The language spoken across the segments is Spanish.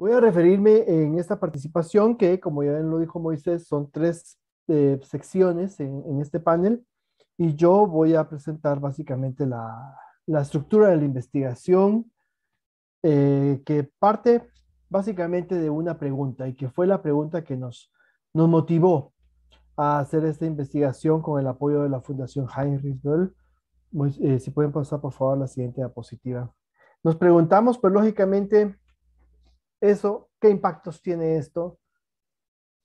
Voy a referirme en esta participación que, como ya lo dijo Moisés, son tres secciones en este panel y yo voy a presentar básicamente la estructura de la investigación que parte básicamente de una pregunta y que fue la pregunta que nos motivó a hacer esta investigación con el apoyo de la Fundación Heinrich Böll. Si pueden pasar por favor a la siguiente diapositiva. Nos preguntamos, pues lógicamente, eso, ¿qué impactos tiene esto?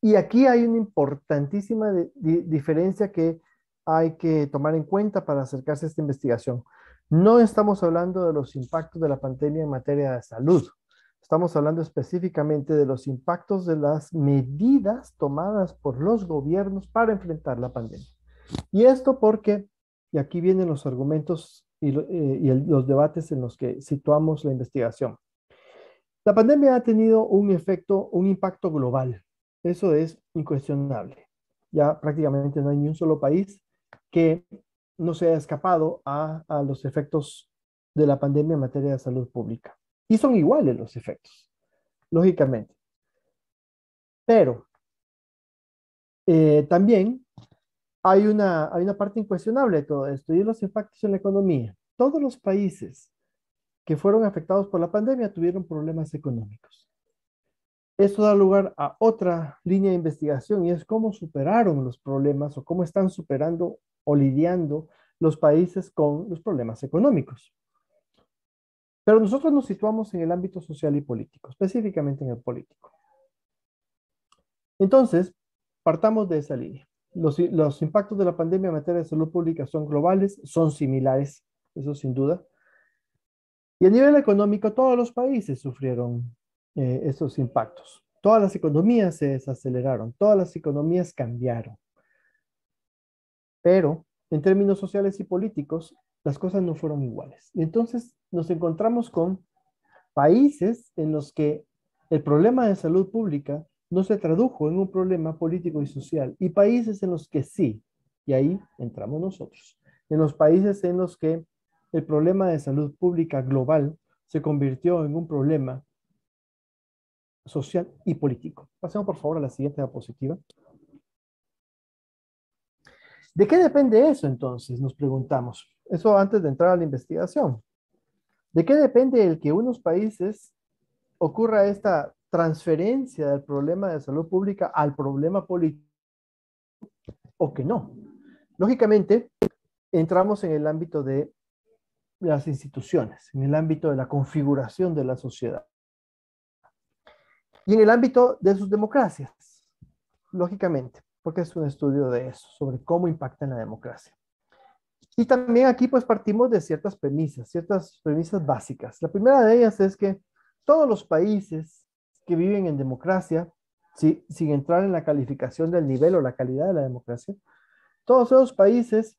Y aquí hay una importantísima diferencia que hay que tomar en cuenta para acercarse a esta investigación. No estamos hablando de los impactos de la pandemia en materia de salud. Estamos hablando específicamente de los impactos de las medidas tomadas por los gobiernos para enfrentar la pandemia. Y esto porque, y aquí vienen los argumentos los debates en los que situamos la investigación. La pandemia ha tenido un efecto, un impacto global. Eso es incuestionable. Ya prácticamente no hay ni un solo país que no se haya escapado a los efectos de la pandemia en materia de salud pública. Y son iguales los efectos, lógicamente. Pero también hay una parte incuestionable de todo esto y los impactos en la economía. Todos los países que fueron afectados por la pandemia tuvieron problemas económicos. Esto da lugar a otra línea de investigación y es cómo superaron los problemas o cómo están superando o lidiando los países con los problemas económicos. Pero nosotros nos situamos en el ámbito social y político, específicamente en el político. Entonces, partamos de esa línea. Los impactos de la pandemia en materia de salud pública son globales, son similares, eso sin duda. Y a nivel económico, todos los países sufrieron esos impactos. Todas las economías se desaceleraron, todas las economías cambiaron. Pero en términos sociales y políticos, las cosas no fueron iguales. Y entonces nos encontramos con países en los que el problema de salud pública no se tradujo en un problema político y social, y países en los que sí, y ahí entramos nosotros, en los países en los que el problema de salud pública global se convirtió en un problema social y político. Pasemos por favor a la siguiente diapositiva. ¿De qué depende eso entonces? Nos preguntamos. Eso antes de entrar a la investigación. ¿De qué depende el que unos países ocurra esta transferencia del problema de salud pública al problema político o que no? Lógicamente, entramos en el ámbito de las instituciones, en el ámbito de la configuración de la sociedad y en el ámbito de sus democracias, lógicamente, porque es un estudio de eso, sobre cómo impacta en la democracia. Y también aquí pues partimos de ciertas premisas básicas. La primera de ellas es que todos los países que viven en democracia, sin entrar en la calificación del nivel o la calidad de la democracia, todos esos países,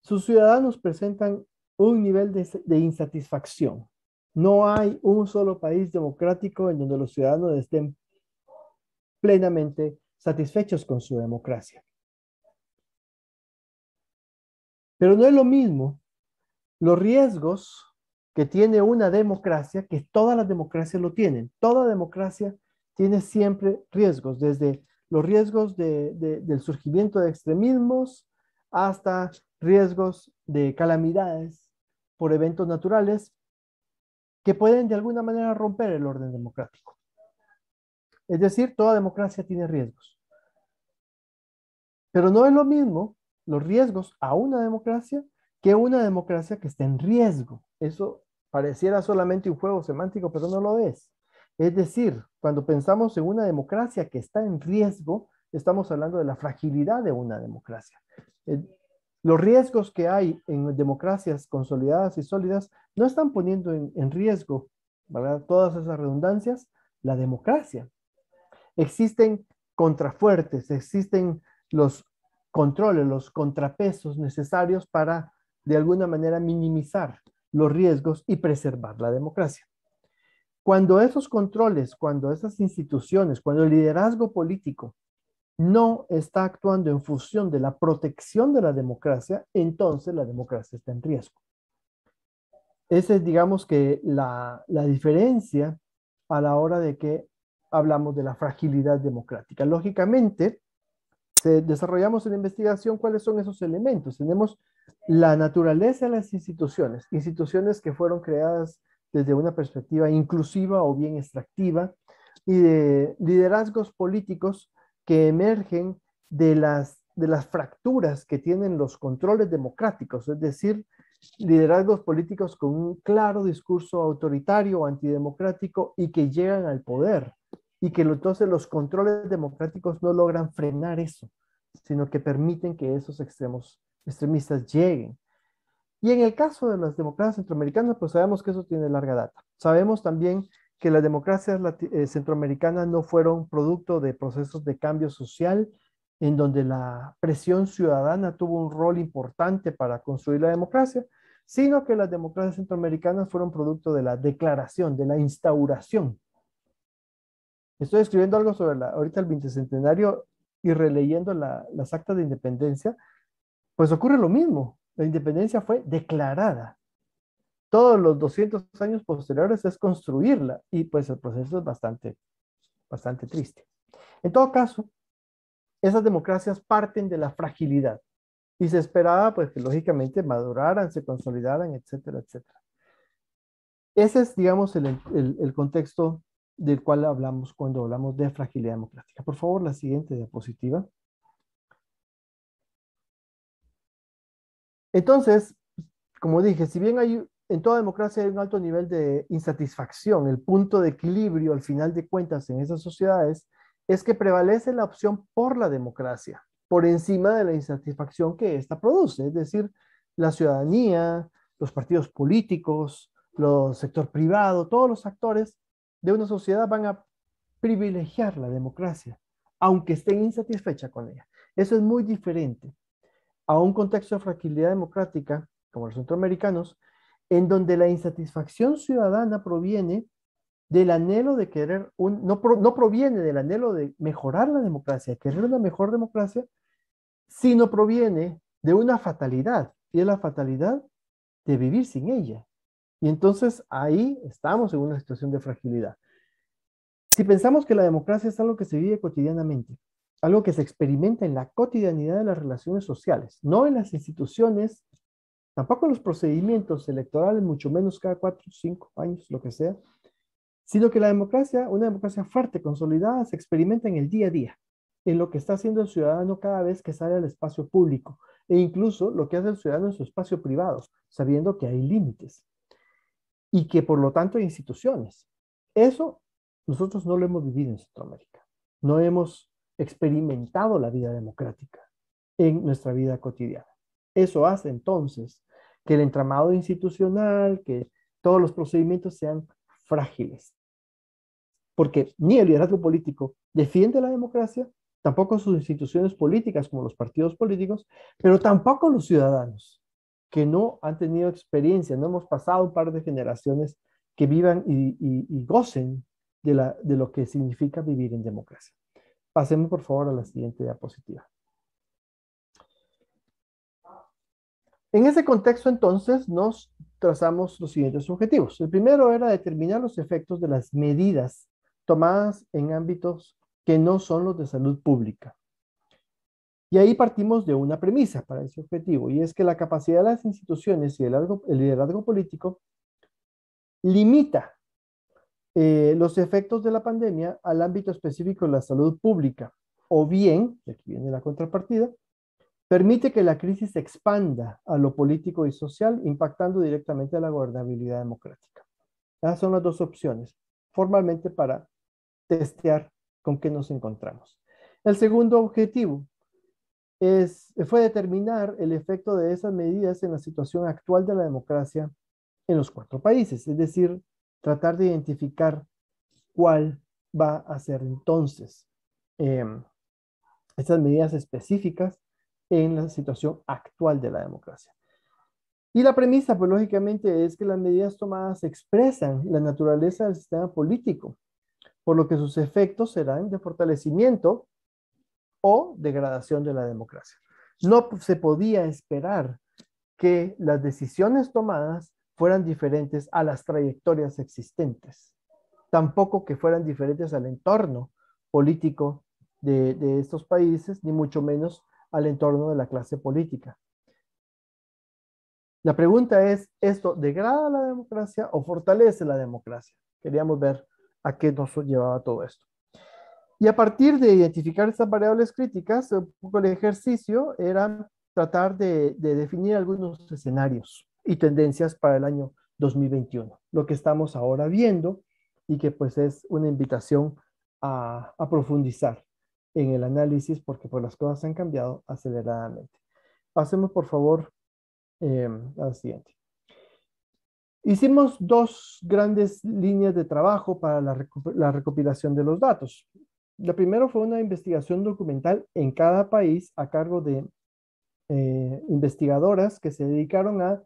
sus ciudadanos presentan un nivel de insatisfacción. No hay un solo país democrático en donde los ciudadanos estén plenamente satisfechos con su democracia. Pero no es lo mismo los riesgos que tiene una democracia, que todas las democracias lo tienen. Toda democracia tiene siempre riesgos, desde los riesgos del surgimiento de extremismos hasta riesgos de calamidades por eventos naturales que pueden de alguna manera romper el orden democrático. Es decir, toda democracia tiene riesgos. Pero no es lo mismo los riesgos a una democracia que una democracia que está en riesgo. Eso pareciera solamente un juego semántico, pero no lo es. Es decir, cuando pensamos en una democracia que está en riesgo, estamos hablando de la fragilidad de una democracia. Los riesgos que hay en democracias consolidadas y sólidas no están poniendo en riesgo, ¿verdad? Todas esas redundancias, la democracia. Existen contrafuertes, existen los controles, los contrapesos necesarios para de alguna manera minimizar los riesgos y preservar la democracia. Cuando esos controles, cuando esas instituciones, cuando el liderazgo político no está actuando en función de la protección de la democracia, entonces la democracia está en riesgo. Esa es, digamos que, la diferencia a la hora de que hablamos de la fragilidad democrática. Lógicamente, desarrollamos en la investigación cuáles son esos elementos. Tenemos la naturaleza de las instituciones, instituciones que fueron creadas desde una perspectiva inclusiva o bien extractiva, y de liderazgos políticos que emergen de las fracturas que tienen los controles democráticos, es decir, liderazgos políticos con un claro discurso autoritario o antidemocrático y que llegan al poder y que entonces los controles democráticos no logran frenar eso, sino que permiten que esos extremistas lleguen. Y en el caso de las democracias centroamericanas, pues sabemos que eso tiene larga data. Sabemos también que las democracias centroamericanas no fueron producto de procesos de cambio social, en donde la presión ciudadana tuvo un rol importante para construir la democracia, sino que las democracias centroamericanas fueron producto de la declaración, de la instauración. Estoy escribiendo algo sobre ahorita el 20 y releyendo las actas de independencia, pues ocurre lo mismo. La independencia fue declarada. Todos los 200 años posteriores es construirla y pues el proceso es bastante triste. En todo caso, esas democracias parten de la fragilidad y se esperaba pues que lógicamente maduraran, se consolidaran, etcétera, etcétera. Ese es, digamos, el contexto del cual hablamos cuando hablamos de fragilidad democrática. Por favor, la siguiente diapositiva. Entonces, como dije, si bien hay en toda democracia hay un alto nivel de insatisfacción, el punto de equilibrio al final de cuentas en esas sociedades es que prevalece la opción por la democracia, por encima de la insatisfacción que ésta produce, es decir, la ciudadanía, los partidos políticos, los sector privado, todos los actores de una sociedad van a privilegiar la democracia, aunque estén insatisfechas con ella. Eso es muy diferente a un contexto de fragilidad democrática, como los centroamericanos, en donde la insatisfacción ciudadana proviene del anhelo de querer, no proviene del anhelo de mejorar la democracia, de querer una mejor democracia, sino proviene de una fatalidad, y es la fatalidad de vivir sin ella. Y entonces ahí estamos en una situación de fragilidad. Si pensamos que la democracia es algo que se vive cotidianamente, algo que se experimenta en la cotidianidad de las relaciones sociales, no en las instituciones, tampoco en los procedimientos electorales, mucho menos cada 4, 5 años, lo que sea, sino que la democracia, una democracia fuerte, consolidada, se experimenta en el día a día, en lo que está haciendo el ciudadano cada vez que sale al espacio público, e incluso lo que hace el ciudadano en su espacio privado, sabiendo que hay límites y que por lo tanto hay instituciones. Eso nosotros no lo hemos vivido en Centroamérica. No hemos experimentado la vida democrática en nuestra vida cotidiana. Eso hace entonces que el entramado institucional, que todos los procedimientos sean frágiles. Porque ni el liderazgo político defiende la democracia, tampoco sus instituciones políticas como los partidos políticos, pero tampoco los ciudadanos que no han tenido experiencia, no hemos pasado un par de generaciones que vivan y gocen de lo que significa vivir en democracia. Pasemos por favor a la siguiente diapositiva. En ese contexto entonces nos trazamos los siguientes objetivos. El primero era determinar los efectos de las medidas tomadas en ámbitos que no son los de salud pública. Y ahí partimos de una premisa para ese objetivo, y es que la capacidad de las instituciones y el liderazgo político limita los efectos de la pandemia al ámbito específico de la salud pública, o bien, y aquí viene la contrapartida, permite que la crisis se expanda a lo político y social, impactando directamente a la gobernabilidad democrática. Esas son las dos opciones, formalmente para testear con qué nos encontramos. El segundo objetivo fue determinar el efecto de esas medidas en la situación actual de la democracia en los 4 países, es decir, tratar de identificar cuál va a ser entonces estas medidas específicas en la situación actual de la democracia. Y la premisa, pues lógicamente, es que las medidas tomadas expresan la naturaleza del sistema político, por lo que sus efectos serán de fortalecimiento o degradación de la democracia. No se podía esperar que las decisiones tomadas fueran diferentes a las trayectorias existentes. tampoco que fueran diferentes al entorno político de estos países, ni mucho menos al entorno de la clase política. La pregunta es, ¿esto degrada la democracia o fortalece la democracia? Queríamos ver a qué nos llevaba todo esto. Y a partir de identificar estas variables críticas, un poco el ejercicio era tratar de definir algunos escenarios y tendencias para el año 2021, lo que estamos ahora viendo y que pues es una invitación a profundizar en el análisis porque pues las cosas han cambiado aceleradamente. Pasemos por favor al siguiente. Hicimos dos grandes líneas de trabajo para la recopilación de los datos. La primera fue una investigación documental en cada país a cargo de investigadoras que se dedicaron a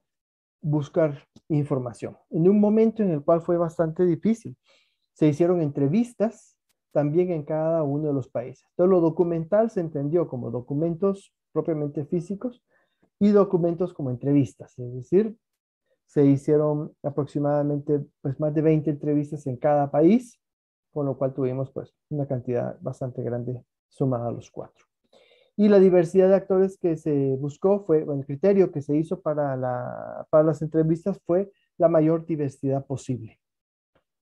buscar información. En un momento en el cual fue bastante difícil. Se hicieron entrevistas también en cada uno de los países. Entonces, lo documental se entendió como documentos propiamente físicos y documentos como entrevistas, es decir, se hicieron aproximadamente pues, más de 20 entrevistas en cada país, con lo cual tuvimos pues, una cantidad bastante grande sumada a los cuatro. Y la diversidad de actores que se buscó fue, bueno, el criterio que se hizo para las entrevistas fue la mayor diversidad posible.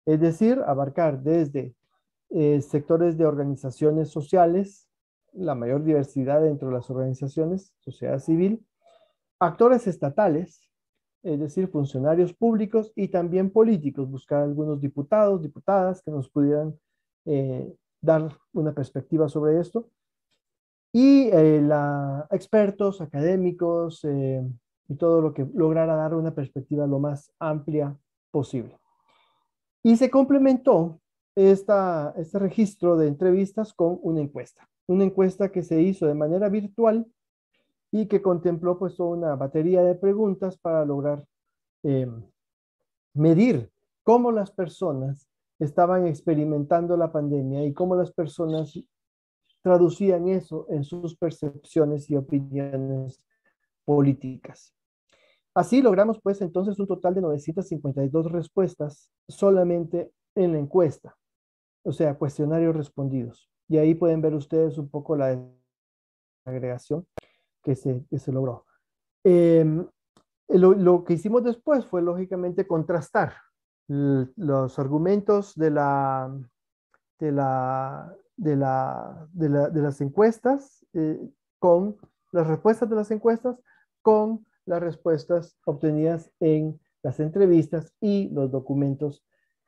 Es decir, abarcar desde sectores de organizaciones sociales, la mayor diversidad dentro de las organizaciones, sociedad civil, actores estatales, es decir, funcionarios públicos y también políticos, buscar algunos diputados, diputadas que nos pudieran dar una perspectiva sobre esto, y expertos, académicos y todo lo que lograra dar una perspectiva lo más amplia posible. Y se complementó este registro de entrevistas con una encuesta que se hizo de manera virtual y que contempló pues toda una batería de preguntas para lograr eh, medir cómo las personas estaban experimentando la pandemia y cómo las personas traducían eso en sus percepciones y opiniones políticas. Así logramos pues entonces un total de 952 respuestas solamente en la encuesta, o sea, cuestionarios respondidos. Y ahí pueden ver ustedes un poco la agregación que se logró. Eh, lo que hicimos después fue lógicamente contrastar los argumentos de las encuestas con las respuestas de las encuestas con las respuestas obtenidas en las entrevistas y los documentos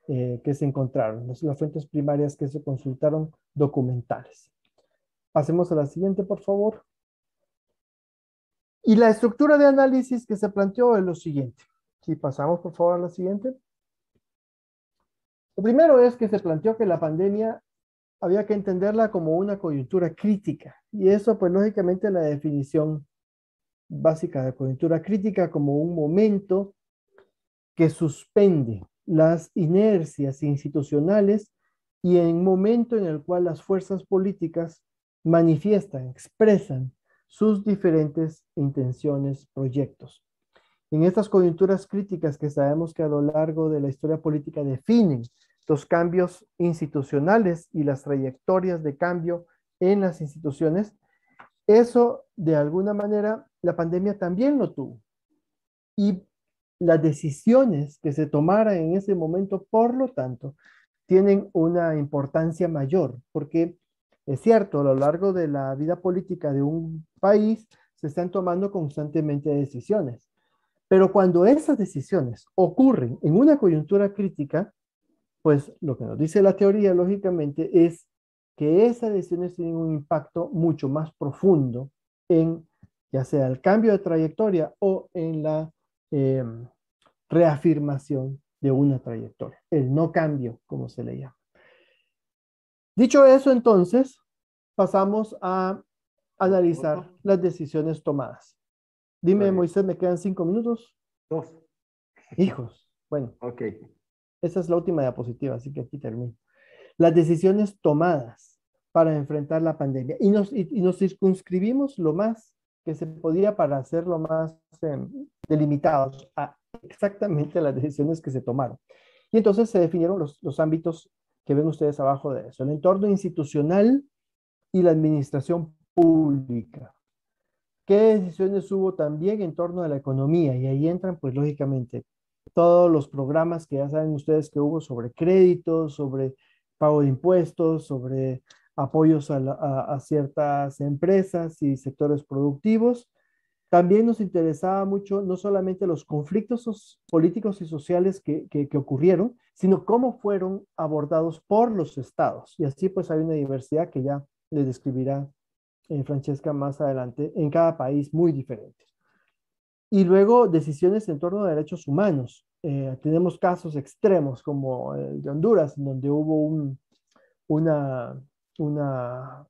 que se encontraron, las fuentes primarias que se consultaron documentales. Pasemos a la siguiente, por favor. Y la estructura de análisis que se planteó es lo siguiente. Si pasamos, por favor, a la siguiente. Lo primero es que se planteó que la pandemia había que entenderla como una coyuntura crítica. Y eso, pues, lógicamente, la definición básica de coyuntura crítica como un momento que suspende las inercias institucionales y en un momento en el cual las fuerzas políticas manifiestan, expresan sus diferentes intenciones, proyectos. En estas coyunturas críticas que sabemos que a lo largo de la historia política definen los cambios institucionales y las trayectorias de cambio en las instituciones, eso de alguna manera la pandemia también lo tuvo. Y las decisiones que se tomaran en ese momento, por lo tanto, tienen una importancia mayor, porque es cierto, a lo largo de la vida política de un país se están tomando constantemente decisiones, pero cuando esas decisiones ocurren en una coyuntura crítica, pues lo que nos dice la teoría, lógicamente, es que esas decisiones tienen un impacto mucho más profundo en ya sea el cambio de trayectoria o en la eh, reafirmación de una trayectoria, el no cambio, como se le llama. Dicho eso, entonces, pasamos a analizar las decisiones tomadas. Dime, Moisés, me quedan 5 minutos. 2. Hijos, bueno. Ok. Esa es la última diapositiva, así que aquí termino. Las decisiones tomadas para enfrentar la pandemia. Y nos circunscribimos lo más que se podía para hacerlo más delimitados a exactamente las decisiones que se tomaron. Y entonces se definieron los ámbitos que ven ustedes abajo de eso, el entorno institucional y la administración pública. ¿Qué decisiones hubo también en torno a la economía? Y ahí entran, pues lógicamente, todos los programas que ya saben ustedes que hubo sobre créditos, sobre pago de impuestos, sobre apoyos a ciertas empresas y sectores productivos. También nos interesaba mucho no solamente los conflictos políticos y sociales que ocurrieron, sino cómo fueron abordados por los estados. Y así pues hay una diversidad que ya les describirá Francesca más adelante, en cada país muy diferente. Y luego decisiones en torno a derechos humanos. Tenemos casos extremos como el de Honduras, en donde hubo una, una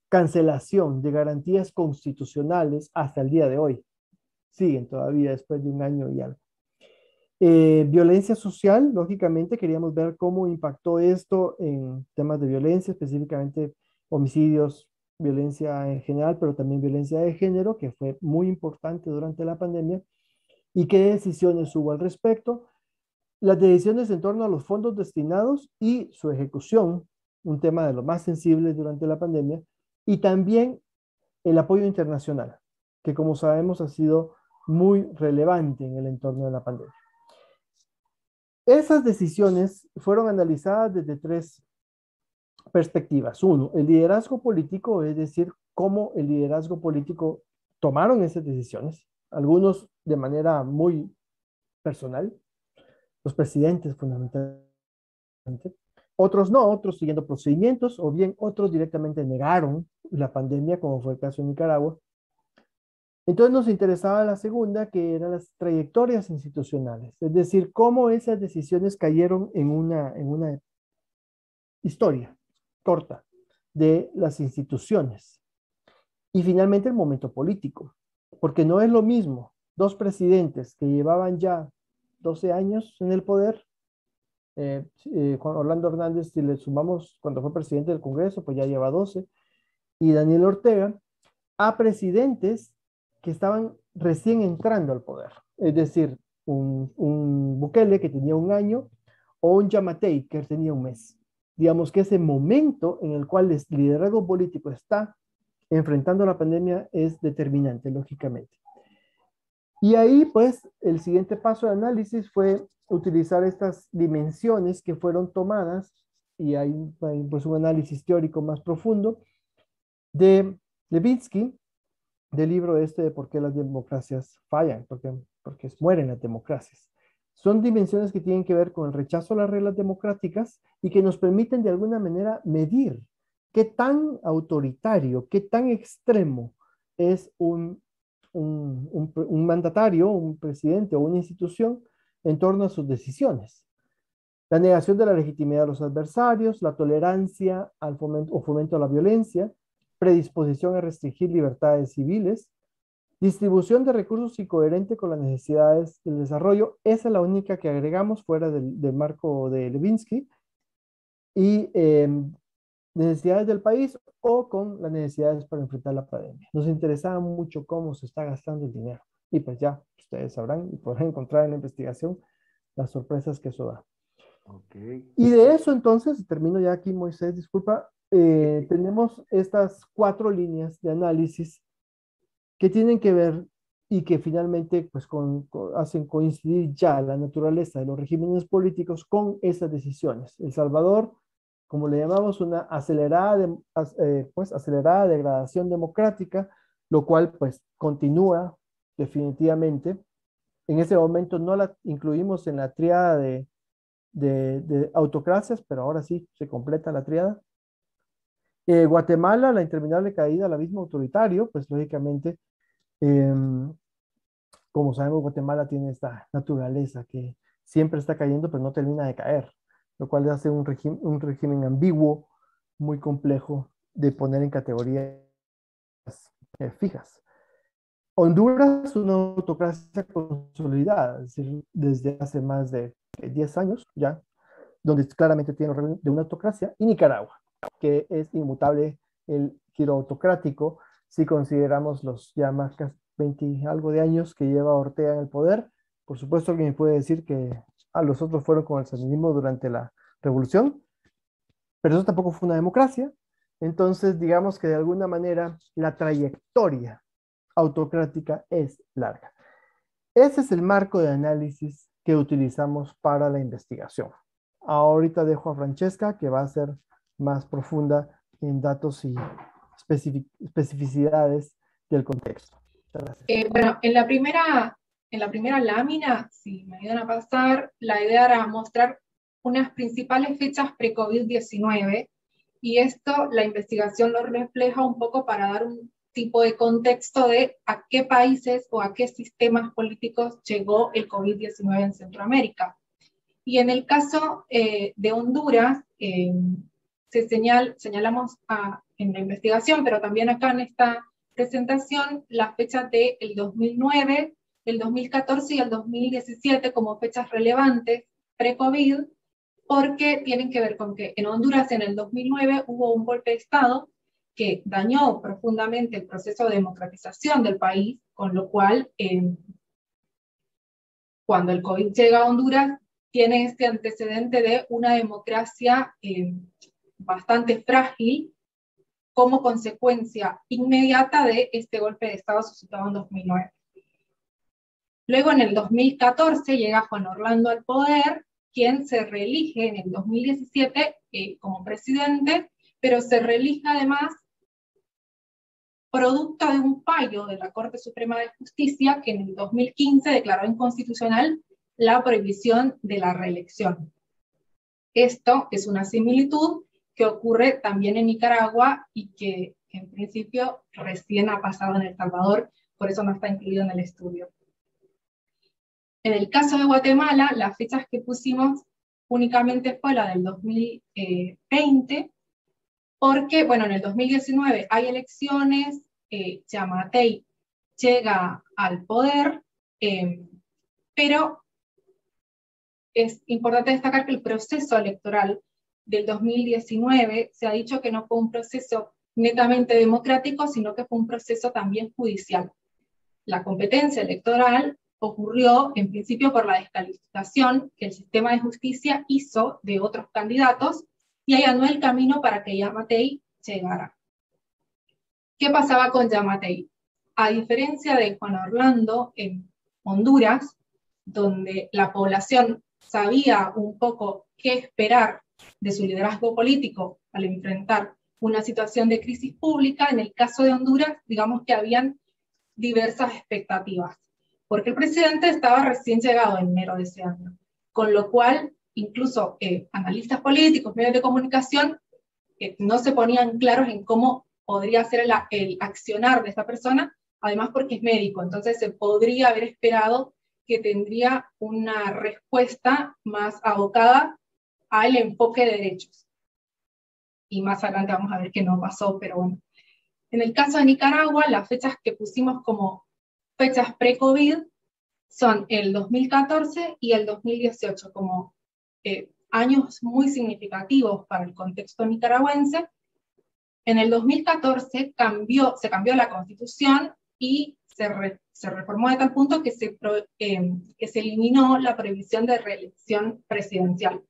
cancelación de garantías constitucionales hasta el día de hoy. Siguen todavía después de un año y algo. Violencia social, lógicamente queríamos ver cómo impactó esto en temas de violencia, específicamente homicidios, violencia en general, pero también violencia de género, que fue muy importante durante la pandemia, y qué decisiones hubo al respecto. Las decisiones en torno a los fondos destinados y su ejecución, un tema de lo más sensible durante la pandemia, y también el apoyo internacional, que como sabemos ha sido muy relevante en el entorno de la pandemia. Esas decisiones fueron analizadas desde tres perspectivas. Uno, el liderazgo político, es decir, cómo el liderazgo político tomaron esas decisiones, algunos de manera muy personal, los presidentes fundamentalmente, otros no, otros siguiendo procedimientos, o bien otros directamente negaron la pandemia, como fue el caso de Nicaragua. Entonces nos interesaba la segunda, que eran las trayectorias institucionales, es decir, cómo esas decisiones cayeron en una historia corta de las instituciones. Y finalmente el momento político, porque no es lo mismo dos presidentes que llevaban ya 12 años en el poder, Juan Orlando Hernández, si le sumamos cuando fue presidente del Congreso, pues ya lleva 12, y Daniel Ortega, a presidentes que estaban recién entrando al poder. Es decir, un Bukele que tenía un año o un Yamatei que tenía un mes. Digamos que ese momento en el cual el liderazgo político está enfrentando la pandemia es determinante, lógicamente. Y ahí, pues, el siguiente paso de análisis fue utilizar estas dimensiones que fueron tomadas, y hay pues, un análisis teórico más profundo de Levitsky, del libro este de por qué las democracias fallan, porque mueren las democracias. Son dimensiones que tienen que ver con el rechazo a las reglas democráticas y que nos permiten de alguna manera medir qué tan autoritario, qué tan extremo es un mandatario, un presidente o una institución en torno a sus decisiones. La negación de la legitimidad de los adversarios, la tolerancia al fomento o fomento a la violencia, predisposición a restringir libertades civiles, distribución de recursos incoherente con las necesidades del desarrollo. Esa es la única que agregamos fuera del marco de Levinsky. Y necesidades del país o con las necesidades para enfrentar la pandemia. Nos interesaba mucho cómo se está gastando el dinero. Y pues ya, ustedes sabrán y podrán encontrar en la investigación las sorpresas que eso da. Ok. Y de eso entonces, termino ya aquí, Moisés, disculpa, tenemos estas cuatro líneas de análisis que tienen que ver y que finalmente pues, hacen coincidir ya la naturaleza de los regímenes políticos con esas decisiones. El Salvador, como le llamamos, una pues, acelerada degradación democrática, lo cual pues continúa definitivamente. En ese momento no la incluimos en la tríada de autocracias, pero ahora sí se completa la tríada. Guatemala, la interminable caída al abismo autoritario, pues lógicamente, em, como sabemos, Guatemala tiene esta naturaleza que siempre está cayendo, pero no termina de caer, lo cual hace un régimen ambiguo, muy complejo de poner en categorías fijas. Honduras, una autocracia consolidada, es decir, desde hace más de 10 años ya, donde claramente tiene el régimen de una autocracia, y Nicaragua, que es inmutable el giro autocrático si consideramos los ya más casi 20 y algo de años que lleva Ortega en el poder. Por supuesto, alguien puede decir que a los otros fueron con el sandinismo durante la revolución, pero eso tampoco fue una democracia. Entonces, digamos que de alguna manera la trayectoria autocrática es larga. Ese es el marco de análisis que utilizamos para la investigación. Ahorita dejo a Francesca, que va a ser más profunda en datos y especificidades del contexto. Muchas gracias. Bueno, en la primera lámina, si me ayudan a pasar, la idea era mostrar unas principales fechas pre-COVID-19, y esto la investigación lo refleja un poco para dar un tipo de contexto de a qué países o a qué sistemas políticos llegó el COVID-19 en Centroamérica. Y en el caso de Honduras, señalamos en la investigación, pero también acá en esta presentación, las fechas del 2009, el 2014 y el 2017 como fechas relevantes pre-COVID, porque tienen que ver con que en Honduras en el 2009 hubo un golpe de Estado que dañó profundamente el proceso de democratización del país, con lo cual cuando el COVID llega a Honduras tiene este antecedente de una democracia bastante frágil como consecuencia inmediata de este golpe de Estado suscitado en 2009. Luego en el 2014 llega Juan Orlando al poder, quien se reelige en el 2017 como presidente, pero se reelige además producto de un fallo de la Corte Suprema de Justicia que en el 2015 declaró inconstitucional la prohibición de la reelección. Esto es una similitud que ocurre también en Nicaragua y que en principio recién ha pasado en El Salvador, por eso no está incluido en el estudio. En el caso de Guatemala, las fechas que pusimos únicamente fue la del 2020, porque, bueno, en el 2019 hay elecciones, Yamatei llega al poder, pero es importante destacar que el proceso electoral del 2019 se ha dicho que no fue un proceso netamente democrático, sino que fue un proceso también judicial. La competencia electoral ocurrió en principio por la descalificación que el sistema de justicia hizo de otros candidatos y allanó el camino para que Yamatei llegara. ¿Qué pasaba con Yamatei? A diferencia de Juan Orlando en Honduras, donde la población sabía un poco qué esperar de su liderazgo político al enfrentar una situación de crisis pública, en el caso de Honduras, digamos que habían diversas expectativas, porque el presidente estaba recién llegado en enero de ese año, con lo cual incluso analistas políticos, medios de comunicación, no se ponían claros en cómo podría ser el accionar de esta persona, además porque es médico, entonces se podría haber esperado que tendría una respuesta más abocada al enfoque de derechos. Y más adelante vamos a ver que no pasó, pero bueno. En el caso de Nicaragua, las fechas que pusimos como fechas pre-COVID son el 2014 y el 2018 como años muy significativos para el contexto nicaragüense. En el 2014 se cambió la Constitución y se reformó de tal punto que se eliminó la prohibición de reelección presidencial.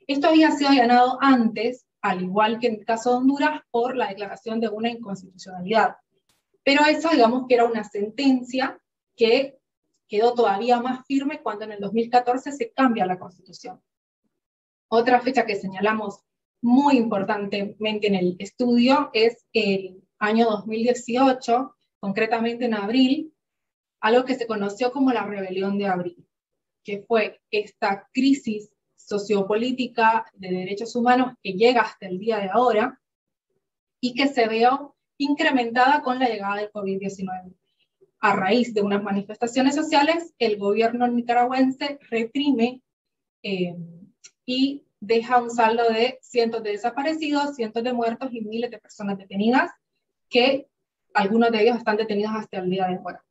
Esto había sido allanado antes, al igual que en el caso de Honduras, por la declaración de una inconstitucionalidad. Pero eso, digamos que era una sentencia que quedó todavía más firme cuando en el 2014 se cambia la Constitución. Otra fecha que señalamos muy importantemente en el estudio es el año 2018, concretamente en abril, algo que se conoció como la Rebelión de Abril, que fue esta crisis sociopolítica de derechos humanos que llega hasta el día de ahora y que se vio incrementada con la llegada del COVID-19. A raíz de unas manifestaciones sociales, el gobierno nicaragüense reprime y deja un saldo de cientos de desaparecidos, cientos de muertos y miles de personas detenidas, que algunos de ellos están detenidos hasta el día de ahora.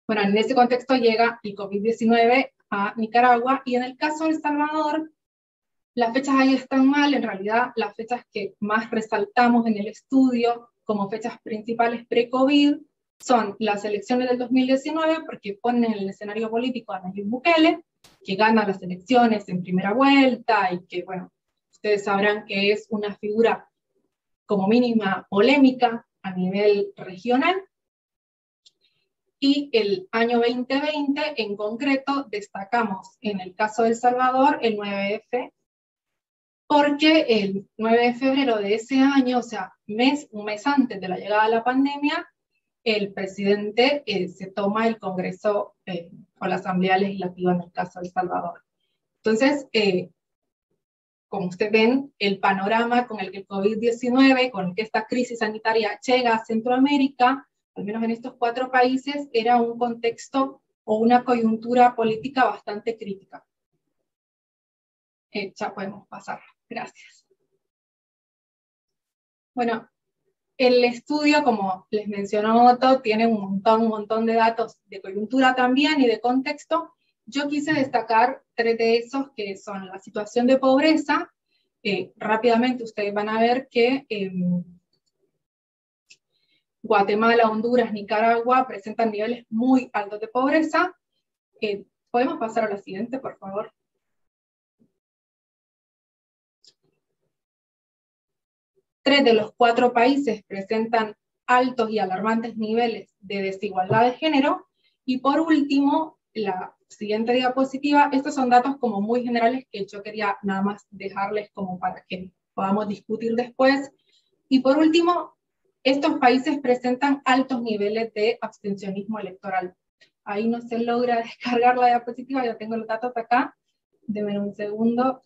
Bueno, en ese contexto llega el COVID-19 a Nicaragua, y en el caso de El Salvador, las fechas ahí están mal. En realidad las fechas que más resaltamos en el estudio como fechas principales pre-COVID son las elecciones del 2019, porque ponen en el escenario político a Nayib Bukele, que gana las elecciones en primera vuelta y que, bueno, ustedes sabrán que es una figura como mínima polémica a nivel regional. Y el año 2020, en concreto, destacamos en el caso de El Salvador el 9F, porque el 9 de febrero de ese año, o sea, un mes antes de la llegada de la pandemia, el presidente se toma el Congreso o la Asamblea Legislativa en el caso de El Salvador. Entonces, como ustedes ven, el panorama con el que el COVID-19, con el que esta crisis sanitaria llega a Centroamérica, al menos en estos 4 países, era un contexto o una coyuntura política bastante crítica. Ya podemos pasar. Gracias. Bueno, el estudio, como les mencionó Otto, tiene un montón de datos de coyuntura también y de contexto. Yo quise destacar 3 de esos, que son la situación de pobreza. Rápidamente ustedes van a ver que Guatemala, Honduras, Nicaragua presentan niveles muy altos de pobreza. ¿Podemos pasar a la siguiente, por favor? Tres de los 4 países presentan altos y alarmantes niveles de desigualdad de género. Y por último, la siguiente diapositiva, estos son datos como muy generales que yo quería nada más dejarles como para que podamos discutir después. Y por último, estos países presentan altos niveles de abstencionismo electoral. Ahí no se logra descargar la diapositiva, ya tengo los datos acá. Denme un segundo.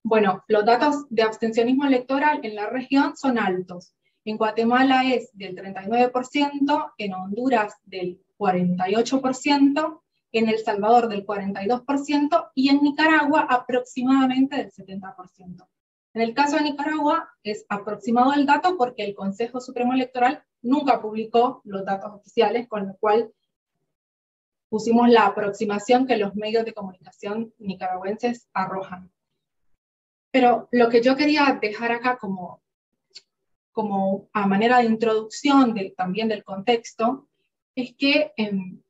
Bueno, los datos de abstencionismo electoral en la región son altos. En Guatemala es del 39%, en Honduras del 48%, en El Salvador del 42% y en Nicaragua aproximadamente del 70%. En el caso de Nicaragua es aproximado el dato porque el Consejo Supremo Electoral nunca publicó los datos oficiales, con lo cual pusimos la aproximación que los medios de comunicación nicaragüenses arrojan. Pero lo que yo quería dejar acá como a manera de introducción también del contexto, es que el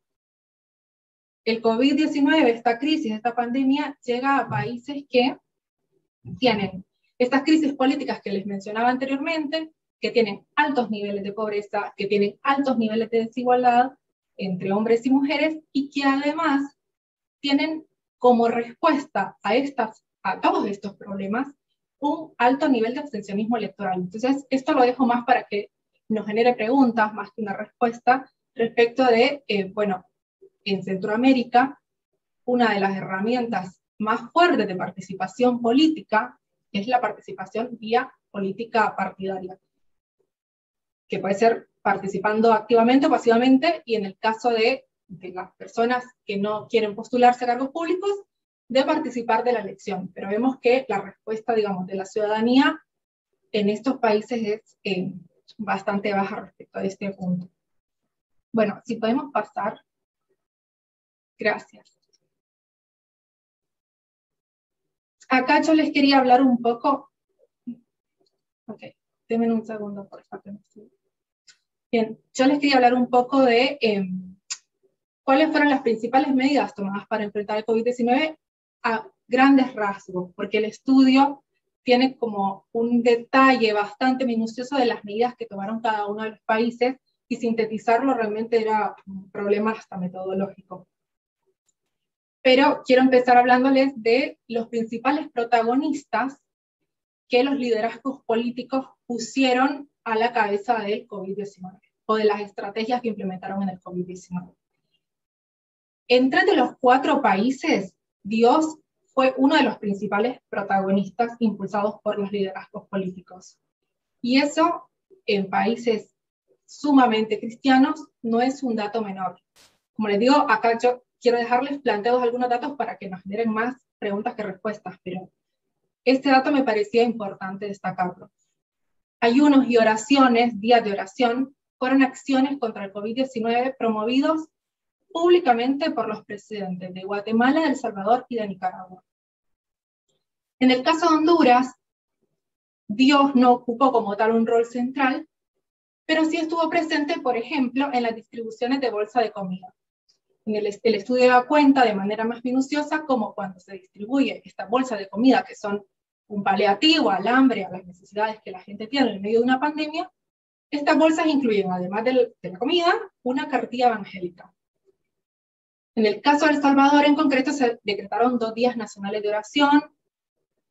COVID-19, esta crisis, esta pandemia, llega a países que tienen estas crisis políticas que les mencionaba anteriormente, que tienen altos niveles de pobreza, que tienen altos niveles de desigualdad entre hombres y mujeres, y que además tienen como respuesta a todos estos problemas un alto nivel de abstencionismo electoral. Entonces, esto lo dejo más para que nos genere preguntas, más que una respuesta, respecto de, bueno, en Centroamérica, una de las herramientas más fuertes de participación política es la participación vía política partidaria, que puede ser participando activamente o pasivamente, y en el caso de las personas que no quieren postularse a cargos públicos, de participar de la elección. Pero vemos que la respuesta, digamos, de la ciudadanía en estos países es bastante baja respecto a este punto. Bueno, si podemos pasar. Gracias. Acá yo les quería hablar un poco. Ok, denme un segundo, por favor. Bien, yo les quería hablar un poco de cuáles fueron las principales medidas tomadas para enfrentar el COVID-19 a grandes rasgos, porque el estudio tiene como un detalle bastante minucioso de las medidas que tomaron cada uno de los países, y sintetizarlo realmente era un problema hasta metodológico. Pero quiero empezar hablándoles de los principales protagonistas que los liderazgos políticos pusieron a la cabeza del COVID-19, o de las estrategias que implementaron en el COVID-19. Entre los 4 países, Dios fue uno de los principales protagonistas impulsados por los liderazgos políticos. Y eso, en países sumamente cristianos, no es un dato menor. Como les digo, acá yo quiero dejarles planteados algunos datos para que nos generen más preguntas que respuestas, pero este dato me parecía importante destacarlo. Ayunos y oraciones, días de oración, fueron acciones contra el COVID-19 promovidos públicamente por los presidentes de Guatemala, de El Salvador y de Nicaragua. En el caso de Honduras, Dios no ocupó como tal un rol central, pero sí estuvo presente, por ejemplo, en las distribuciones de bolsa de comida. El estudio da cuenta de manera más minuciosa cómo cuando se distribuye esta bolsa de comida, que son un paliativo al hambre, a las necesidades que la gente tiene en medio de una pandemia, estas bolsas incluyen, además de la comida, una cartilla evangélica. En el caso de El Salvador en concreto se decretaron 2 días nacionales de oración.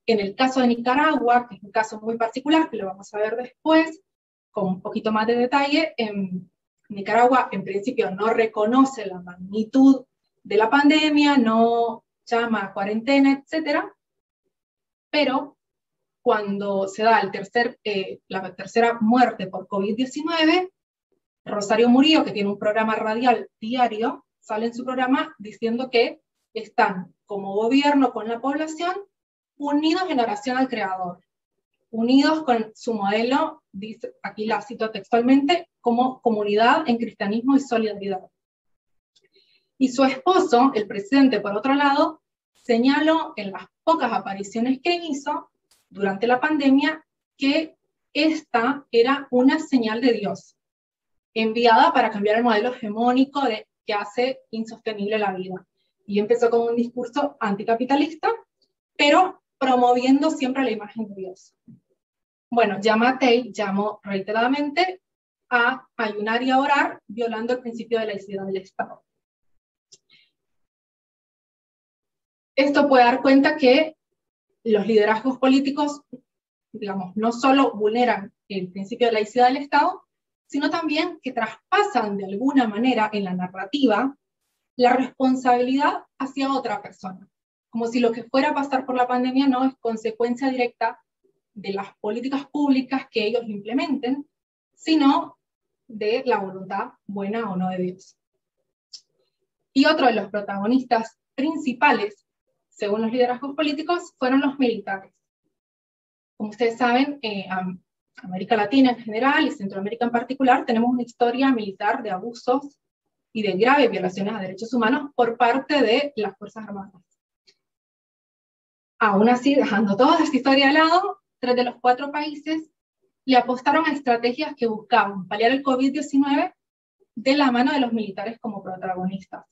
En el caso de Nicaragua, que es un caso muy particular, que lo vamos a ver después, con un poquito más de detalle, en Nicaragua en principio no reconoce la magnitud de la pandemia, no llama a cuarentena, etc. Pero cuando se da la tercera muerte por COVID-19, Rosario Murillo, que tiene un programa radial diario, sale en su programa diciendo que están como gobierno con la población unidos en oración al Creador, unidos con su modelo, dice, aquí la cito textualmente, como comunidad en cristianismo y solidaridad. Y su esposo, el presidente, por otro lado, señaló en las pocas apariciones que hizo durante la pandemia que esta era una señal de Dios, enviada para cambiar el modelo hegemónico que hace insostenible la vida. Y empezó con un discurso anticapitalista, pero promoviendo siempre la imagen de Dios. Bueno, Yamatei llamó reiteradamente a ayunar y a orar, violando el principio de laicidad del Estado. Esto puede dar cuenta que los liderazgos políticos, digamos, no solo vulneran el principio de laicidad del Estado, sino también que traspasan de alguna manera en la narrativa la responsabilidad hacia otra persona, como si lo que fuera a pasar por la pandemia no es consecuencia directa de las políticas públicas que ellos implementen, sino de la voluntad buena o no de Dios. Y otro de los protagonistas principales, según los liderazgos políticos, fueron los militares. Como ustedes saben, América Latina en general y Centroamérica en particular, tenemos una historia militar de abusos y de graves violaciones a derechos humanos por parte de las Fuerzas Armadas. Aún así, dejando toda esta historia de lado, 3 de los 4 países le apostaron a estrategias que buscaban paliar el COVID-19 de la mano de los militares como protagonistas.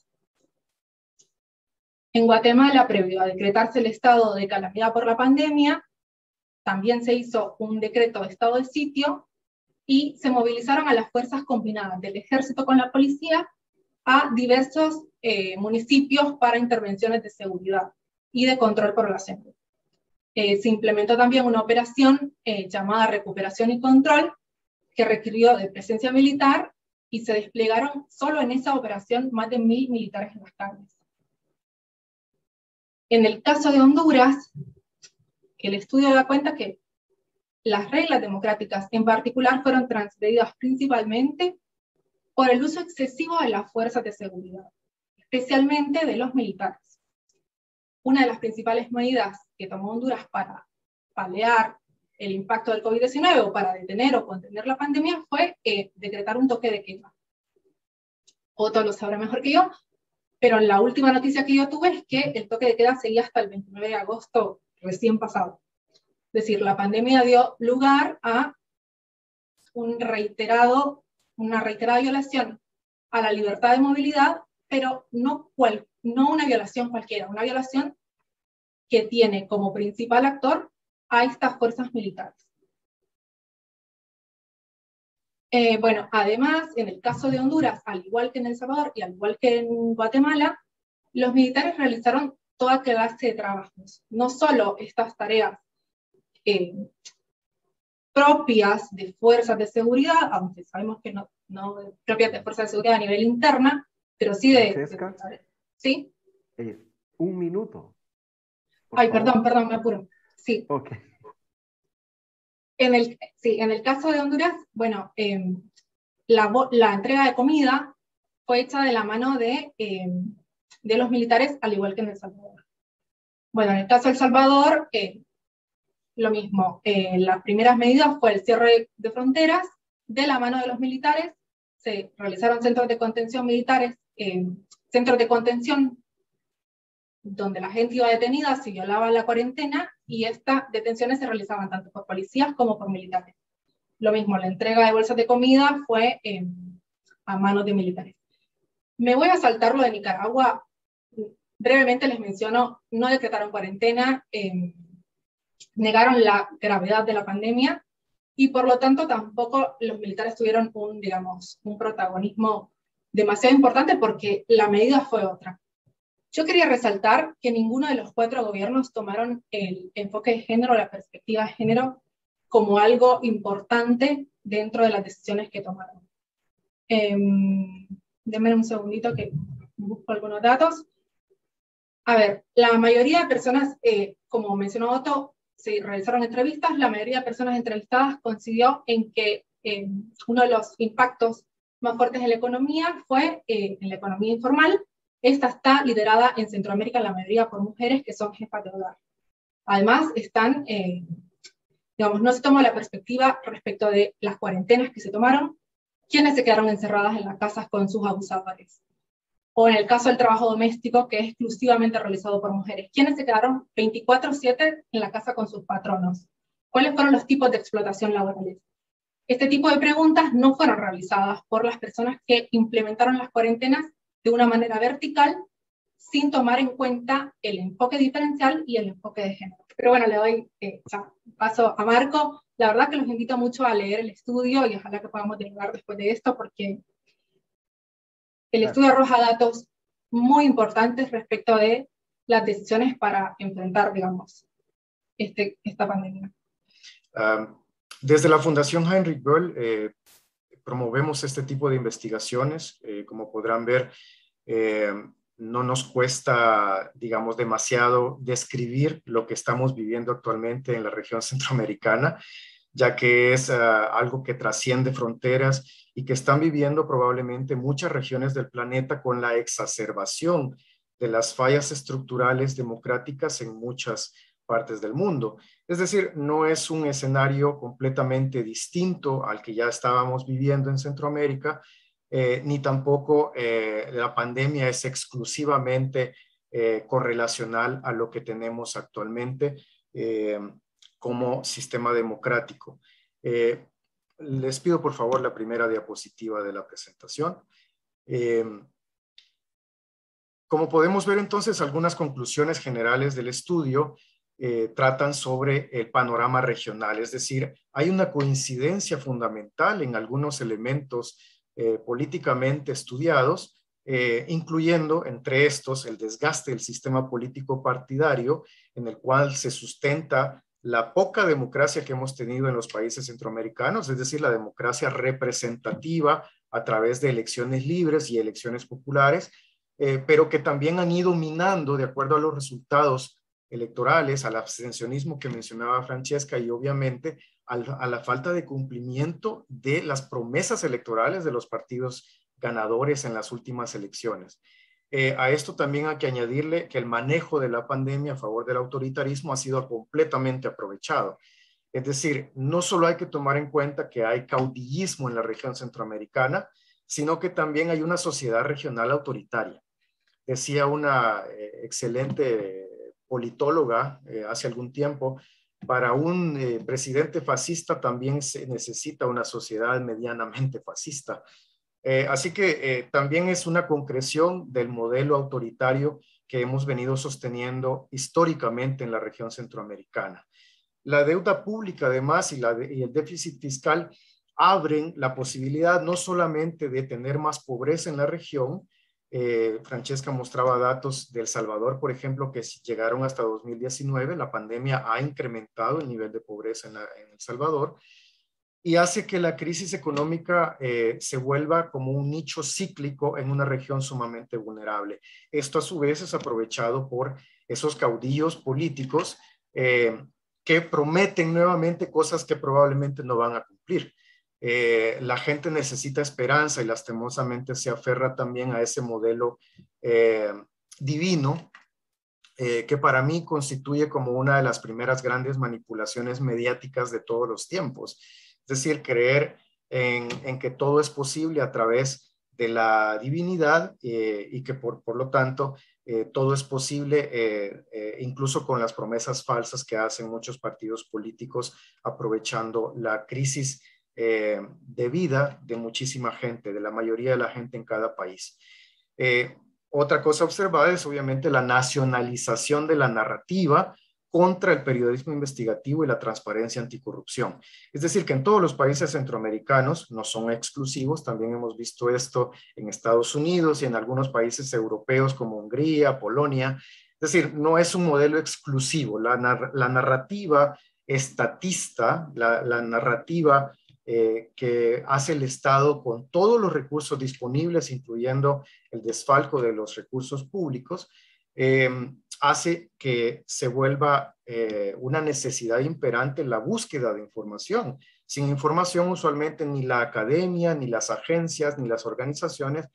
En Guatemala, previo a decretarse el estado de calamidad por la pandemia, también se hizo un decreto de estado de sitio y se movilizaron a las fuerzas combinadas del ejército con la policía a diversos municipios para intervenciones de seguridad y de control poblacional. Se implementó también una operación llamada recuperación y control, que requirió de presencia militar, y se desplegaron solo en esa operación más de 1000 militares en las calles. En el caso de Honduras, el estudio da cuenta que las reglas democráticas en particular fueron transgredidas principalmente por el uso excesivo de las fuerzas de seguridad, especialmente de los militares. Una de las principales medidas que tomó Honduras para paliar el impacto del COVID-19 o para detener o contener la pandemia fue decretar un toque de queda. Otto lo sabrá mejor que yo, pero la última noticia que yo tuve es que el toque de queda seguía hasta el 29 de agosto recién pasado. Es decir, la pandemia dio lugar a una reiterada violación a la libertad de movilidad, pero no una violación cualquiera, una violación que tiene como principal actor a estas fuerzas militares. Bueno, además, en el caso de Honduras, al igual que en El Salvador y al igual que en Guatemala, los militares realizaron toda clase de trabajos, no solo estas tareas propias de fuerzas de seguridad, aunque sabemos que no propias de fuerzas de seguridad a nivel interna, pero sí ¿sí? 1 minuto. Ay, favor. Perdón, me apuro. Sí. Okay. En el caso de Honduras, bueno, la entrega de comida fue hecha de la mano de los militares, al igual que en El Salvador. Bueno, en el caso de El Salvador, lo mismo. Las primeras medidas fue el cierre de fronteras, de la mano de los militares. Se realizaron centros de contención militares, centros de contención donde la gente iba detenida, se violaba la cuarentena, y estas detenciones se realizaban tanto por policías como por militares. Lo mismo, la entrega de bolsas de comida fue a manos de militares. Me voy a saltar lo de Nicaragua. Brevemente les menciono, no decretaron cuarentena, negaron la gravedad de la pandemia y por lo tanto tampoco los militares tuvieron un protagonismo demasiado importante porque la medida fue otra. Yo quería resaltar que ninguno de los 4 gobiernos tomaron el enfoque de género, la perspectiva de género, como algo importante dentro de las decisiones que tomaron. Denme un segundito que busco algunos datos. A ver, la mayoría de personas, como mencionó Otto, se realizaron entrevistas, la mayoría de personas entrevistadas coincidió en que uno de los impactos más fuertes de la economía fue en la economía informal. Esta está liderada en Centroamérica, la mayoría por mujeres que son jefas de hogar. Además, no se tomó la perspectiva respecto de las cuarentenas que se tomaron, quienes se quedaron encerradas en las casas con sus abusadores. O en el caso del trabajo doméstico, que es exclusivamente realizado por mujeres, quienes se quedaron 24/7 en la casa con sus patronos. ¿Cuáles fueron los tipos de explotación laborales? Este tipo de preguntas no fueron realizadas por las personas que implementaron las cuarentenas de una manera vertical, sin tomar en cuenta el enfoque diferencial y el enfoque de género. Pero bueno, le doy paso a Marco. La verdad que los invito mucho a leer el estudio y ojalá que podamos dialogar después de esto, porque el estudio arroja datos muy importantes respecto de las decisiones para enfrentar, esta pandemia. Desde la Fundación Heinrich Böll promovemos este tipo de investigaciones. Como podrán ver, no nos cuesta, demasiado describir lo que estamos viviendo actualmente en la región centroamericana, ya que es algo que trasciende fronteras y que están viviendo probablemente muchas regiones del planeta con la exacerbación de las fallas estructurales democráticas en muchas partes del mundo. Es decir, no es un escenario completamente distinto al que ya estábamos viviendo en Centroamérica, ni tampoco la pandemia es exclusivamente correlacional a lo que tenemos actualmente como sistema democrático. Les pido por favor la primera diapositiva de la presentación. Como podemos ver entonces, algunas conclusiones generales del estudio tratan sobre el panorama regional, es decir, hay una coincidencia fundamental en algunos elementos políticamente estudiados, incluyendo entre estos el desgaste del sistema político partidario en el cual se sustenta la poca democracia que hemos tenido en los países centroamericanos, es decir, la democracia representativa a través de elecciones libres y elecciones populares, pero que también han ido minando de acuerdo a los resultados electorales, al abstencionismo que mencionaba Francesca y obviamente a la falta de cumplimiento de las promesas electorales de los partidos ganadores en las últimas elecciones. A esto también hay que añadirle que el manejo de la pandemia a favor del autoritarismo ha sido completamente aprovechado. Es decir, no solo hay que tomar en cuenta que hay caudillismo en la región centroamericana, sino que también hay una sociedad regional autoritaria. Decía una excelente politóloga hace algún tiempo, para un presidente fascista también se necesita una sociedad medianamente fascista. Así que también es una concreción del modelo autoritario que hemos venido sosteniendo históricamente en la región centroamericana. La deuda pública, además, y el déficit fiscal abren la posibilidad no solamente de tener más pobreza en la región. Francesca mostraba datos de El Salvador, por ejemplo, que llegaron hasta 2019. La pandemia ha incrementado el nivel de pobreza en El Salvador y hace que la crisis económica se vuelva como un nicho cíclico en una región sumamente vulnerable. Esto a su vez es aprovechado por esos caudillos políticos que prometen nuevamente cosas que probablemente no van a cumplir. La gente necesita esperanza y lastimosamente se aferra también a ese modelo divino que para mí constituye como una de las primeras grandes manipulaciones mediáticas de todos los tiempos. Es decir, creer en que todo es posible a través de la divinidad y que por lo tanto todo es posible incluso con las promesas falsas que hacen muchos partidos políticos aprovechando la crisis de vida de muchísima gente, de la mayoría de la gente en cada país. Otra cosa observada es obviamente la nacionalización de la narrativa contra el periodismo investigativo y la transparencia anticorrupción. Es decir, que en todos los países centroamericanos, no son exclusivos, también hemos visto esto en Estados Unidos y en algunos países europeos como Hungría, Polonia. Es decir, no es un modelo exclusivo. La narrativa estatista, la narrativa que hace el Estado con todos los recursos disponibles, incluyendo el desfalco de los recursos públicos, hace que se vuelva una necesidad imperante la búsqueda de información. Sin información, usualmente ni la academia, ni las agencias, ni las organizaciones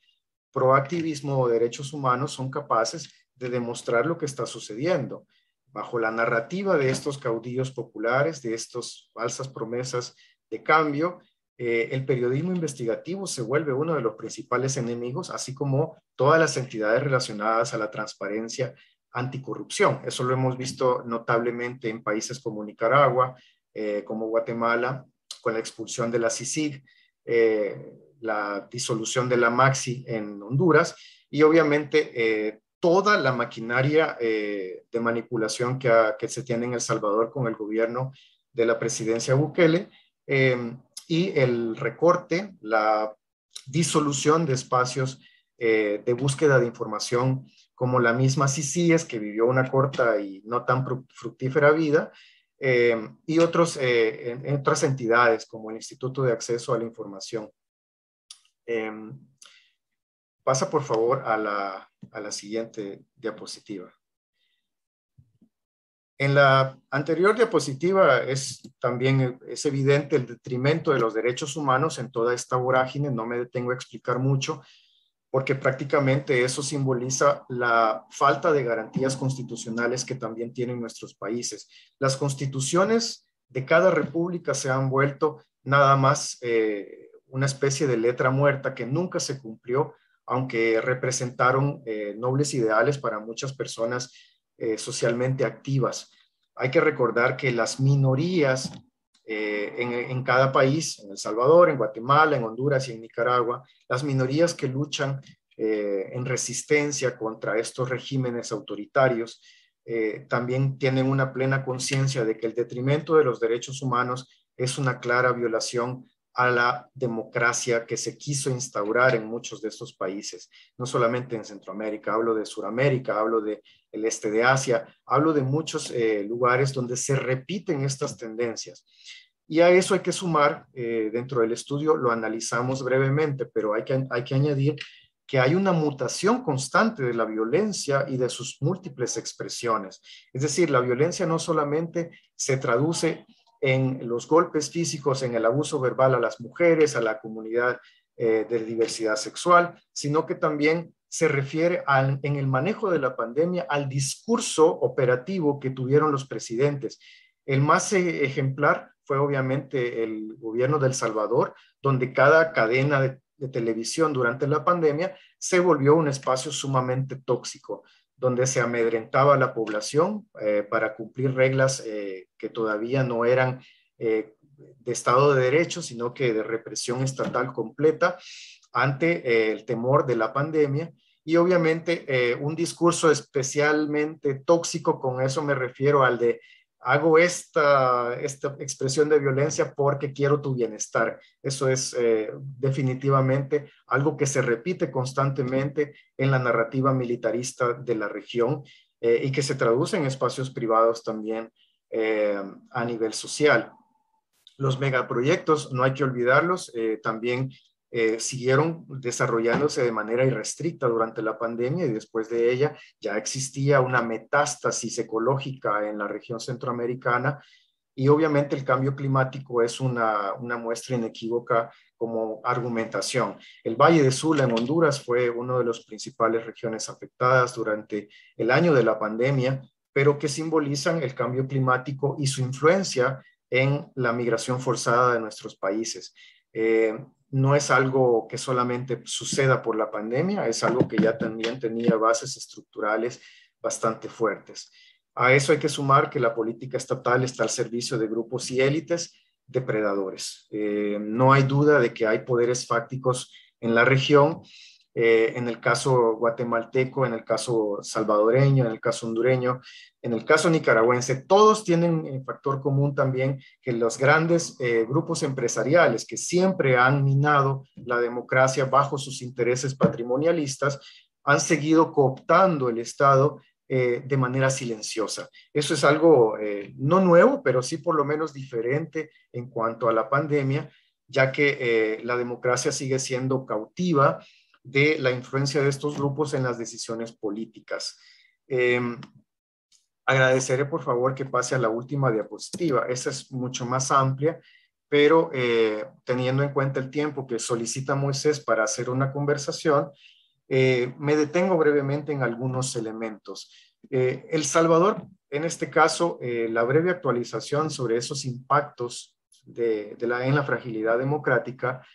proactivismo o derechos humanos son capaces de demostrar lo que está sucediendo. Bajo la narrativa de estos caudillos populares, de estas falsas promesas de cambio, el periodismo investigativo se vuelve uno de los principales enemigos, así como todas las entidades relacionadas a la transparencia anticorrupción. Eso lo hemos visto notablemente en países como Nicaragua, como Guatemala, con la expulsión de la CICIG, la disolución de la MAXI en Honduras y obviamente toda la maquinaria de manipulación que se tiene en El Salvador con el gobierno de la presidencia Bukele, y el recorte, la disolución de espacios de búsqueda de información como la misma CICIES, que vivió una corta y no tan fructífera vida, y en otras entidades como el Instituto de Acceso a la Información. Pasa por favor a la siguiente diapositiva. En la anterior diapositiva es evidente el detrimento de los derechos humanos en toda esta vorágine. No me detengo a explicar mucho porque prácticamente eso simboliza la falta de garantías constitucionales que también tienen nuestros países. Las constituciones de cada república se han vuelto nada más una especie de letra muerta que nunca se cumplió, aunque representaron nobles ideales para muchas personas socialmente activas. Hay que recordar que las minorías en cada país, en El Salvador, en Guatemala, en Honduras y en Nicaragua, las minorías que luchan en resistencia contra estos regímenes autoritarios, también tienen una plena conciencia de que el detrimento de los derechos humanos es una clara violación a la democracia que se quiso instaurar en muchos de estos países, no solamente en Centroamérica, hablo de Sudamérica, hablo del este de Asia, hablo de muchos lugares donde se repiten estas tendencias. Y a eso hay que sumar, dentro del estudio lo analizamos brevemente, pero hay que añadir que hay una mutación constante de la violencia y de sus múltiples expresiones. Es decir, la violencia no solamente se traduce en los golpes físicos, en el abuso verbal a las mujeres, a la comunidad de diversidad sexual, sino que también se refiere en el manejo de la pandemia al discurso operativo que tuvieron los presidentes. El más ejemplar fue obviamente el gobierno de El Salvador, donde cada cadena de televisión durante la pandemia se volvió un espacio sumamente tóxico, donde se amedrentaba a la población para cumplir reglas que todavía no eran de Estado de Derecho, sino que de represión estatal completa ante el temor de la pandemia. Y obviamente un discurso especialmente tóxico, con eso me refiero al de hago esta expresión de violencia porque quiero tu bienestar. Eso es definitivamente algo que se repite constantemente en la narrativa militarista de la región y que se traduce en espacios privados también a nivel social. Los megaproyectos, no hay que olvidarlos, también siguieron desarrollándose de manera irrestricta durante la pandemia y después de ella ya existía una metástasis ecológica en la región centroamericana y obviamente el cambio climático es una muestra inequívoca como argumentación. El Valle de Sula en Honduras fue una de las principales regiones afectadas durante el año de la pandemia, pero que simbolizan el cambio climático y su influencia en la migración forzada de nuestros países. No es algo que solamente suceda por la pandemia, es algo que ya también tenía bases estructurales bastante fuertes. A eso hay que sumar que la política estatal está al servicio de grupos y élites depredadores. No hay duda de que hay poderes fácticos en la región en el caso guatemalteco, en el caso salvadoreño, en el caso hondureño, en el caso nicaragüense, todos tienen en factor común también que los grandes grupos empresariales que siempre han minado la democracia bajo sus intereses patrimonialistas han seguido cooptando el Estado de manera silenciosa. Eso es algo no nuevo, pero sí por lo menos diferente en cuanto a la pandemia, ya que la democracia sigue siendo cautiva de la influencia de estos grupos en las decisiones políticas. Agradeceré por favor que pase a la última diapositiva. Esta es mucho más amplia, pero teniendo en cuenta el tiempo que solicita Moisés para hacer una conversación, me detengo brevemente en algunos elementos. El Salvador, en este caso, la breve actualización sobre esos impactos en la fragilidad democrática,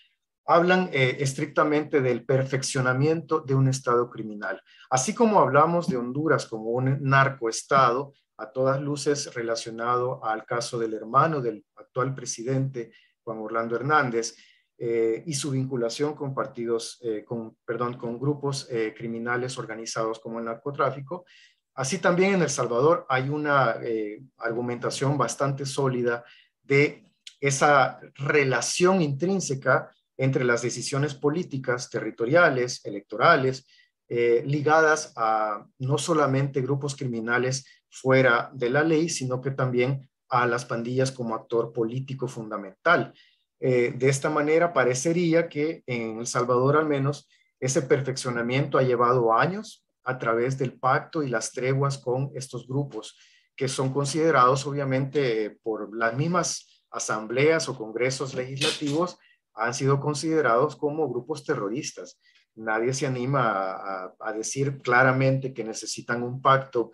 hablan estrictamente del perfeccionamiento de un Estado criminal. Así como hablamos de Honduras como un narcoestado, a todas luces relacionado al caso del hermano del actual presidente, Juan Orlando Hernández, y su vinculación con con grupos criminales organizados como el narcotráfico. Así también en El Salvador hay una argumentación bastante sólida de esa relación intrínseca entre las decisiones políticas, territoriales, electorales, ligadas a no solamente grupos criminales fuera de la ley, sino que también a las pandillas como actor político fundamental. De esta manera, parecería que en El Salvador al menos ese perfeccionamiento ha llevado años a través del pacto y las treguas con estos grupos, que son considerados obviamente por las mismas asambleas o congresos legislativos, han sido considerados como grupos terroristas. Nadie se anima a decir claramente que necesitan un pacto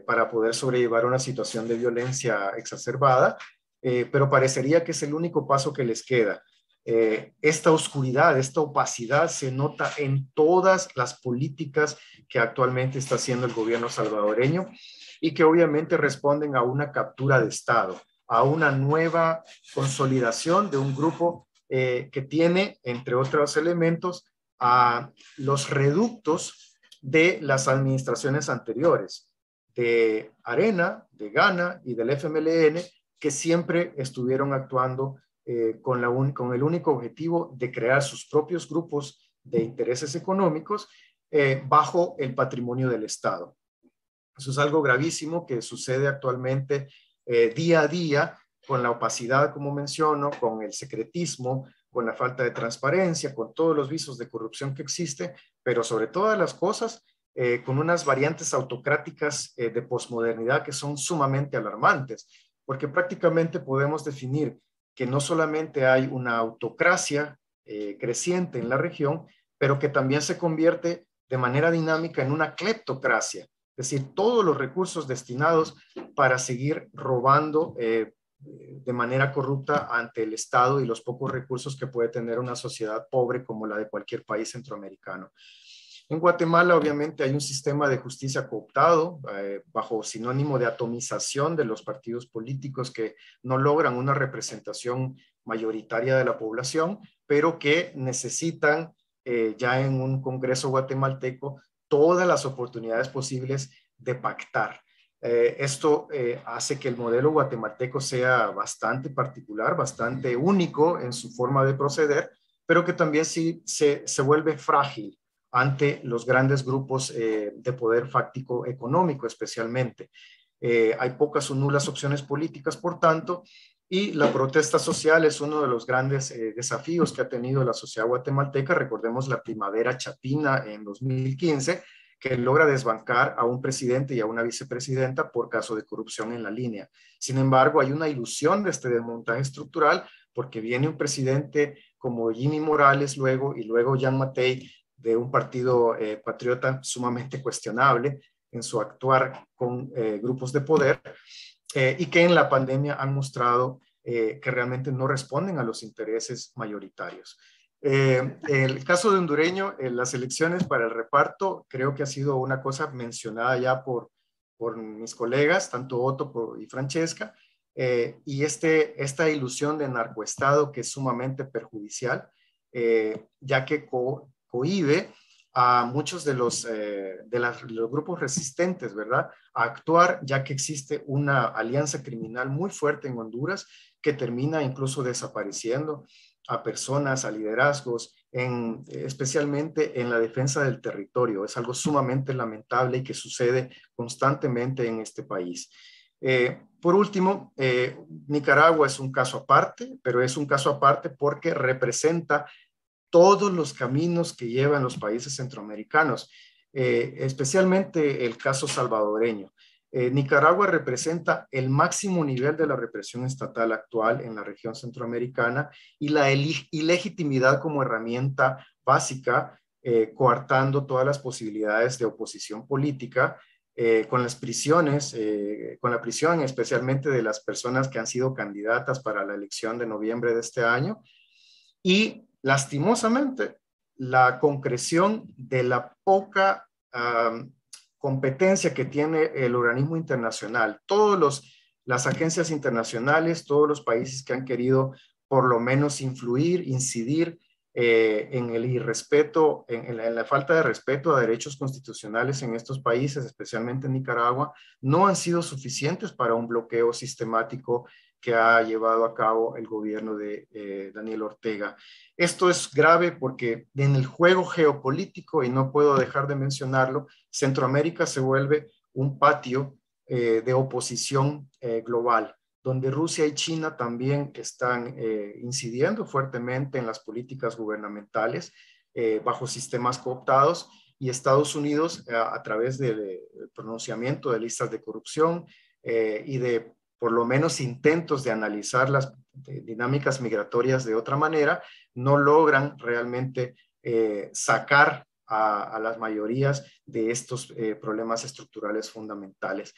para poder sobrellevar una situación de violencia exacerbada, pero parecería que es el único paso que les queda. Esta oscuridad, esta opacidad se nota en todas las políticas que actualmente está haciendo el gobierno salvadoreño y que obviamente responden a una captura de Estado, a una nueva consolidación de un grupo que tiene, entre otros elementos, a los reductos de las administraciones anteriores, de Arena, de Gana y del FMLN, que siempre estuvieron actuando con el único objetivo de crear sus propios grupos de intereses económicos bajo el patrimonio del Estado. Eso es algo gravísimo que sucede actualmente día a día con la opacidad, como menciono, con el secretismo, con la falta de transparencia, con todos los visos de corrupción que existe, pero sobre todas las cosas, con unas variantes autocráticas de posmodernidad que son sumamente alarmantes, porque prácticamente podemos definir que no solamente hay una autocracia creciente en la región, pero que también se convierte de manera dinámica en una cleptocracia, es decir, todos los recursos destinados para seguir robando de manera corrupta ante el Estado y los pocos recursos que puede tener una sociedad pobre como la de cualquier país centroamericano. En Guatemala, obviamente, hay un sistema de justicia cooptado bajo sinónimo de atomización de los partidos políticos que no logran una representación mayoritaria de la población, pero que necesitan ya en un Congreso guatemalteco todas las oportunidades posibles de pactar. Esto hace que el modelo guatemalteco sea bastante particular, bastante único en su forma de proceder, pero que también sí se vuelve frágil ante los grandes grupos de poder fáctico económico especialmente. Hay pocas o nulas opciones políticas, por tanto, y la protesta social es uno de los grandes desafíos que ha tenido la sociedad guatemalteca. Recordemos la primavera chapina en 2015, que logra desbancar a un presidente y a una vicepresidenta por caso de corrupción en la línea. Sin embargo, hay una ilusión de este desmontaje estructural porque viene un presidente como Jimmy Morales luego y luego Jan Matei de un partido patriota sumamente cuestionable en su actuar con grupos de poder y que en la pandemia han mostrado que realmente no responden a los intereses mayoritarios. El caso de hondureño, las elecciones para el reparto, creo que ha sido una cosa mencionada ya por mis colegas, tanto Otto y Francesca, y esta ilusión de narcoestado que es sumamente perjudicial, ya que cohíbe a muchos de los grupos resistentes, ¿verdad?, a actuar, ya que existe una alianza criminal muy fuerte en Honduras que termina incluso desapareciendo a personas, a liderazgos, especialmente en la defensa del territorio. Es algo sumamente lamentable y que sucede constantemente en este país. Por último, Nicaragua es un caso aparte, pero es un caso aparte porque representa todos los caminos que llevan los países centroamericanos, especialmente el caso salvadoreño. Nicaragua representa el máximo nivel de la represión estatal actual en la región centroamericana y la ilegitimidad como herramienta básica, coartando todas las posibilidades de oposición política, con las prisiones, con la prisión especialmente de las personas que han sido candidatas para la elección de noviembre de este año, y lastimosamente la concreción de la poca competencia que tiene el organismo internacional. Las agencias internacionales, todos los países que han querido por lo menos influir, incidir en el irrespeto, en la falta de respeto a derechos constitucionales en estos países, especialmente en Nicaragua, no han sido suficientes para un bloqueo sistemático que ha llevado a cabo el gobierno de Daniel Ortega. Esto es grave porque en el juego geopolítico, y no puedo dejar de mencionarlo, Centroamérica se vuelve un patio de oposición global, donde Rusia y China también están incidiendo fuertemente en las políticas gubernamentales bajo sistemas cooptados, y Estados Unidos a través del pronunciamiento de listas de corrupción y de por lo menos intentos de analizar las dinámicas migratorias de otra manera, no logran realmente sacar a las mayorías de estos problemas estructurales fundamentales.